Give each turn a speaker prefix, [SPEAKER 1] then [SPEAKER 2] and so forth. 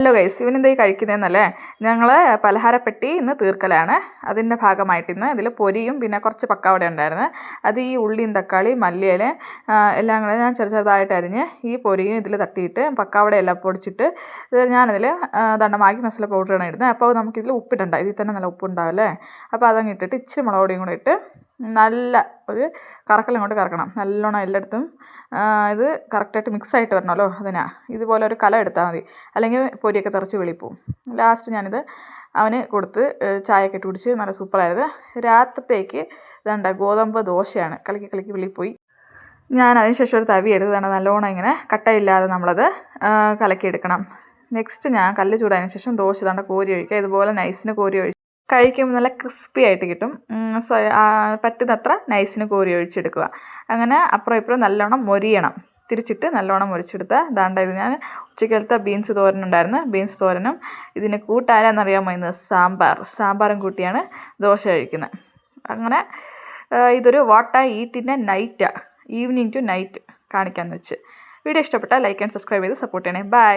[SPEAKER 1] Hello guys, ഇവനെന്തായി കഴിക്കുന്നതെന്നല്ലേ? ഞങ്ങൾ പലഹാരപ്പെട്ടി ഇന്ന് തീർക്കലാണ്. അതിൻ്റെ ഭാഗമായിട്ട് ഇന്ന് ഇതിൽ പൊരിയും പിന്നെ കുറച്ച് പക്കാവട ഉണ്ടായിരുന്നു. അത് ഈ ഉള്ളിയും തക്കാളി മല്ലിയില എല്ലാം കൂടെ ഞാൻ ചെറുതായിട്ട് അരിഞ്ഞ് ഈ പൊരിയും ഇതിൽ തട്ടിയിട്ട് പക്കാവടയെല്ലാം പൊടിച്ചിട്ട് ഞാനതിൽ മാഗി മസാല പൗഡറാണ് ഇടുന്നത്. അപ്പോൾ നമുക്കിതിൽ ഉപ്പിടണ്ട, ഇതിൽ തന്നെ നല്ല ഉപ്പുണ്ടാവില്ലേ. അപ്പോൾ അതങ്ങ് ഇട്ടിട്ട് ഇച്ചിരി മുളക് പൊടിയും കൂടെ ഇട്ട് നല്ല ഒരു കറക്കലും കൊണ്ട് കറക്കണം. നല്ലോണം എല്ലായിടത്തും ഇത് കറക്റ്റായിട്ട് മിക്സായിട്ട് വരണമല്ലോ. ഇതുപോലെ ഒരു കലം എടുത്താൽ മതി, അല്ലെങ്കിൽ പൊരിയൊക്കെ തെറിച്ച് വെളിപ്പോവും. ലാസ്റ്റ് ഞാനിത് അവന് കൊടുത്ത് ചായയൊക്കെ ഇട്ട് കുടിച്ച് നല്ല സൂപ്പറായത്. രാത്രിത്തേക്ക് ഗോതമ്പ് ദോശയാണ്. കലക്കി വെളിപ്പോയി. ഞാൻ അതിന് ശേഷം ഒരു തവി എടുത്ത് നല്ലോണം ഇങ്ങനെ കട്ടയില്ലാതെ നമ്മളത് കലക്കിയെടുക്കണം. നെക്സ്റ്റ് ഞാൻ കല്ല് ചൂടായതിനു ശേഷം ദോശ കോരി ഒഴിക്കുക. ഇതുപോലെ നൈസിന് കോരി ഒഴിച്ച് കഴിക്കുമ്പോൾ നല്ല ക്രിസ്പി ആയിട്ട് കിട്ടും. പറ്റുന്നത്ര നൈസിന് കോരി ഒഴിച്ചെടുക്കുക. അങ്ങനെ അപ്പുറം ഇപ്പുറം നല്ലോണം മൊരിയണം. തിരിച്ചിട്ട് നല്ലോണം മുറിച്ചെടുത്താൽ ഇത് ഞാൻ ഉച്ചക്കലത്തെ ബീൻസ് തോരനുണ്ടായിരുന്നു. ബീൻസ് തോരനും ഇതിന് കൂട്ടാരാന്നറിയാമോ? ഇന്ന് സാമ്പാറും കൂട്ടിയാണ് ദോശ കഴിക്കുന്നത്. അങ്ങനെ ഇതൊരു what I eat in a night, evening to night കാണിക്കാമെന്ന് വെച്ച്. വീഡിയോ ഇഷ്ടപ്പെട്ടാൽ ലൈക്ക് ആൻഡ് സബ്സ്ക്രൈബ് ചെയ്ത് സപ്പോർട്ട് ചെയ്യണേ. ബൈ.